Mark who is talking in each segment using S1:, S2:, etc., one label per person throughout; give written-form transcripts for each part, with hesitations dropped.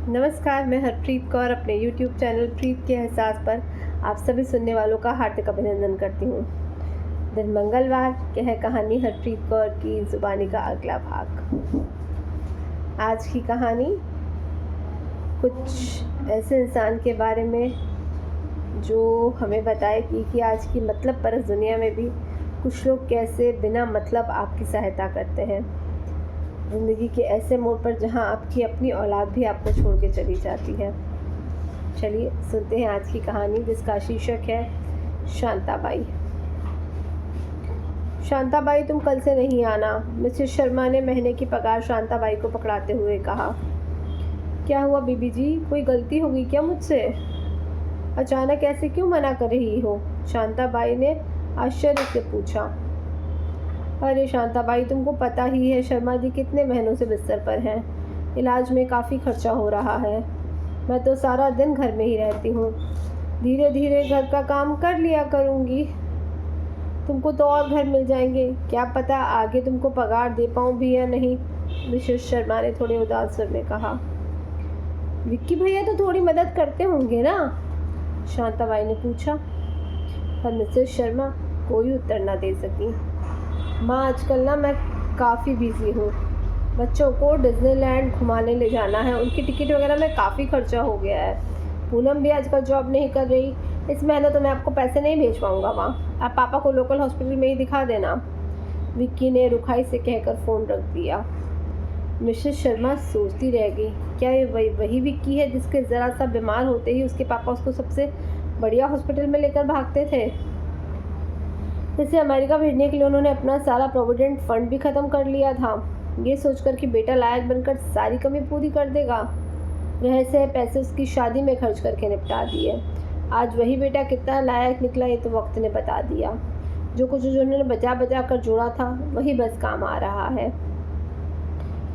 S1: नमस्कार, मैं हरप्रीत कौर अपने YouTube चैनल प्रीत के एहसास पर आप सभी सुनने वालों का हार्दिक अभिनंदन करती हूँ। दिन मंगलवार के है कहानी हरप्रीत कौर की ज़ुबानी का अगला भाग। आज की कहानी कुछ ऐसे इंसान के बारे में जो हमें बताएगी कि आज की मतलब परस दुनिया में भी कुछ लोग कैसे बिना मतलब आपकी सहायता करते हैं। ज़िंदगी के ऐसे मोड़ पर जहां आपकी अपनी औलाद भी आपको छोड़ के चली जाती है। चलिए सुनते हैं आज की कहानी, जिसका शीर्षक है शांताबाई। शांताबाई, तुम कल से नहीं आना, मिसेस शर्मा ने महीने की पगार शांताबाई को पकड़ाते हुए कहा। क्या हुआ बीबी जी, कोई गलती होगी क्या मुझसे? अचानक ऐसे क्यों मना कर रही हो? शांताबाई ने आश्चर्य से पूछा। अरे शांताबाई, तुमको पता ही है शर्मा जी कितने महीनों से बिस्तर पर हैं। इलाज में काफ़ी खर्चा हो रहा है। मैं तो सारा दिन घर में ही रहती हूँ। धीरे धीरे घर का काम कर लिया करूँगी। तुमको तो और घर मिल जाएंगे, क्या पता आगे तुमको पगार दे पाऊँ भी या नहीं, मिसेस शर्मा ने थोड़े उदास स्वर में कहा। विक्की भैया तो थोड़ी मदद करते होंगे ना, शांताबाई ने पूछा। पर मिसेस शर्मा कोई उत्तर न दे सकी। माँ, आजकल ना मैं काफ़ी बिज़ी हूँ। बच्चों को डिज्नीलैंड घुमाने ले जाना है, उनकी टिकट वगैरह में काफ़ी खर्चा हो गया है। पूनम भी आजकल जॉब नहीं कर रही। इस महीने तो मैं आपको पैसे नहीं भेज पाऊँगा माँ, आप पापा को लोकल हॉस्पिटल में ही दिखा देना, विक्की ने रुखाई से कहकर फ़ोन रख दिया। मिसेस शर्मा सोचती रह गई, क्या ये वही विक्की है जिसके ज़रा सा बीमार होते ही उसके पापा उसको सबसे बढ़िया हॉस्पिटल में लेकर भागते थे? इसे अमेरिका भेजने के लिए उन्होंने अपना सारा प्रोविडेंट फंड भी ख़त्म कर लिया था, ये सोचकर कि बेटा लायक बनकर सारी कमी पूरी कर देगा। रहस्य पैसे उसकी शादी में खर्च करके निपटा दिए। आज वही बेटा कितना लायक निकला ये तो वक्त ने बता दिया। जो कुछ उन्होंने बचा बचा कर जोड़ा था वही बस काम आ रहा है।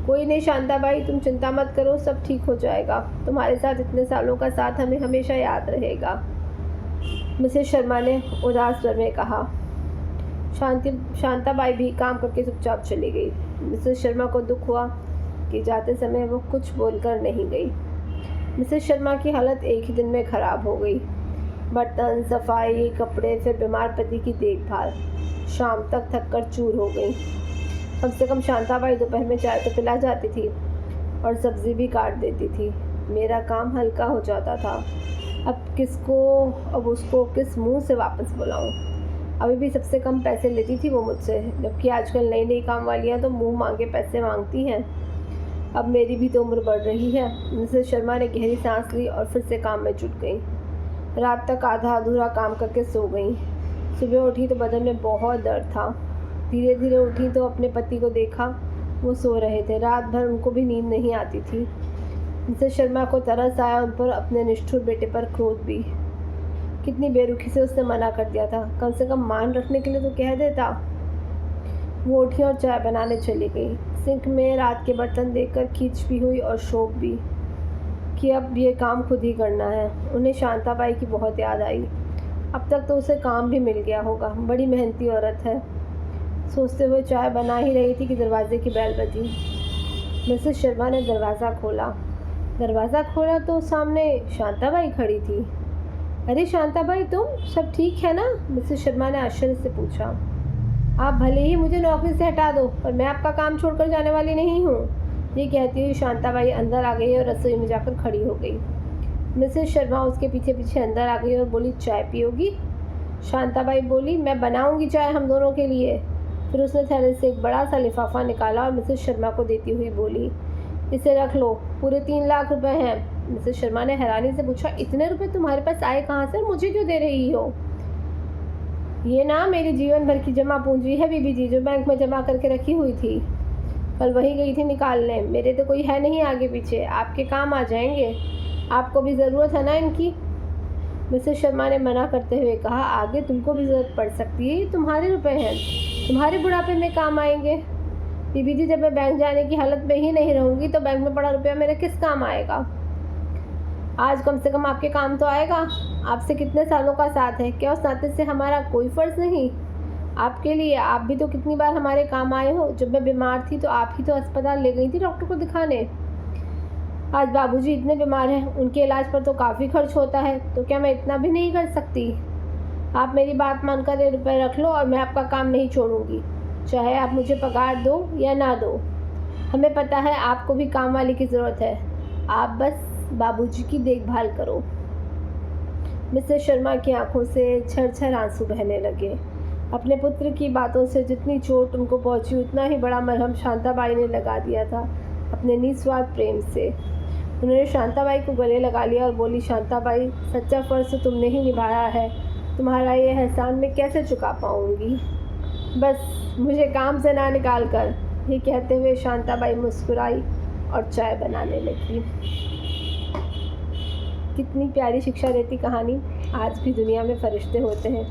S1: कोई नहीं शांताबाई, तुम चिंता मत करो, सब ठीक हो जाएगा। तुम्हारे साथ इतने सालों का साथ हमें हमेशा याद रहेगा, मिसेस शर्मा ने उदास स्वर में कहा। शांताबाई भी काम करके चुपचाप चली गई। मिसेस शर्मा को दुख हुआ कि जाते समय वो कुछ बोलकर नहीं गई। मिसेस शर्मा की हालत एक ही दिन में खराब हो गई। बर्तन, सफाई, कपड़े, फिर बीमार पति की देखभाल। शाम तक थककर चूर हो गई। कम से कम शांताबाई दोपहर में चाय तो पिला जाती थी और सब्जी भी काट देती थी। मेरा काम हल्का हो जाता था। अब उसको किस मुंह से वापस बुलाऊं? अभी भी सबसे कम पैसे लेती थी वो मुझसे, जबकि आजकल नई नई काम वालियाँ तो मुंह मांगे पैसे मांगती हैं। अब मेरी भी तो उम्र बढ़ रही है। मिसेस शर्मा ने गहरी सांस ली और फिर से काम में जुट गई। रात तक आधा अधूरा काम करके सो गई। सुबह उठी तो बदन में बहुत दर्द था। धीरे धीरे उठी तो अपने पति को देखा, वो सो रहे थे। रात भर उनको भी नींद नहीं आती थी। मिसेस शर्मा को तरस आया उन पर, अपने निष्ठुर बेटे पर क्रोध भी। कितनी बेरुखी से उसने मना कर दिया था, कम से कम मान रखने के लिए तो कह देता। वो उठी और चाय बनाने चली गई। सिंक में रात के बर्तन देखकर खींच भी हुई और शोक भी कि अब ये काम खुद ही करना है। उन्हें शांताबाई की बहुत याद आई। अब तक तो उसे काम भी मिल गया होगा, बड़ी मेहनती औरत है। सोचते हुए चाय बना ही रही थी कि दरवाजे की बेल बजी। मिसेस शर्मा ने दरवाज़ा खोला तो सामने शांताबाई खड़ी थी। अरे शांताबाई, तुम सब ठीक है ना? मिसेस शर्मा ने आश्चर्य से पूछा। आप भले ही मुझे नौकरी से हटा दो, पर मैं आपका काम छोड़कर जाने वाली नहीं हूँ, ये कहती हुई शांताबाई अंदर आ गई और रसोई में जाकर खड़ी हो गई। मिसेस शर्मा उसके पीछे पीछे अंदर आ गई और बोली, चाय पियोगी? शांताबाई बोली, मैं बनाऊंगी चाय हम दोनों के लिए। फिर उसने थैले से एक बड़ा सा लिफाफा निकाला और मिसेस शर्मा को देती हुई बोली, इसे रख लो, पूरे 3 लाख रुपए हैं। मिसेस शर्मा ने हैरानी से पूछा, इतने रुपए तुम्हारे पास आए कहाँ से? मुझे क्यों दे रही हो? ये ना मेरी जीवन भर की जमा पूंजी है बीबी जी, जो बैंक में जमा करके रखी हुई थी। कल वही गई थी निकालने। मेरे तो कोई है नहीं आगे पीछे, आपके काम आ जाएंगे। आपको भी ज़रूरत है ना इनकी? मिसेस शर्मा ने मना करते हुए कहा, आगे तुमको भी ज़रूरत पड़ सकती है, ये तुम्हारे रुपए हैं, तुम्हारे बुढ़ापे में काम आएंगे। बीबी जी, जब मैं बैंक जाने की हालत में ही नहीं रहूँगी तो बैंक में पड़ा रुपया मेरे किस काम आएगा? आज कम से कम आपके काम तो आएगा। आपसे कितने सालों का साथ है, क्या उस नाते से हमारा कोई फ़र्ज़ नहीं? आपके लिए आप भी तो कितनी बार हमारे काम आए हो। जब मैं बीमार थी तो आप ही तो अस्पताल ले गई थी डॉक्टर को दिखाने। आज बाबूजी इतने बीमार हैं, उनके इलाज पर तो काफ़ी खर्च होता है, तो क्या मैं इतना भी नहीं कर सकती? आप मेरी बात मानकर ये रुपए रख लो और मैं आपका काम नहीं छोड़ूंगी, चाहे आप मुझे पगार दो या ना दो। हमें पता है आपको भी काम वाली की ज़रूरत है, आप बस बाबूजी की देखभाल करो। मिसेस शर्मा की आंखों से झरझर आंसू बहने लगे। अपने पुत्र की बातों से जितनी चोट उनको पहुंची, उतना ही बड़ा मरहम शांताबाई ने लगा दिया था अपने निस्वार्थ प्रेम से। उन्होंने शांताबाई को गले लगा लिया और बोली, शांताबाई, सच्चा फ़र्ज तो तुमने ही निभाया है, तुम्हारा ये एहसान मैं कैसे चुका पाऊंगी? बस मुझे काम से ना निकाल कर। ये कहते हुए शांताबाई मुस्कुराई और चाय बनाने लगी। कितनी प्यारी शिक्षा देती कहानी। आज भी दुनिया में फरिश्ते होते हैं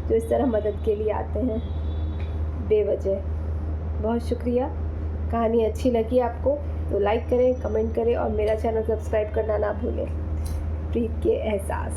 S1: जो इस तरह मदद के लिए आते हैं बेवजह। बहुत शुक्रिया। कहानी अच्छी लगी आपको तो लाइक करें, कमेंट करें और मेरा चैनल सब्सक्राइब करना ना भूलें। प्रीत के एहसास।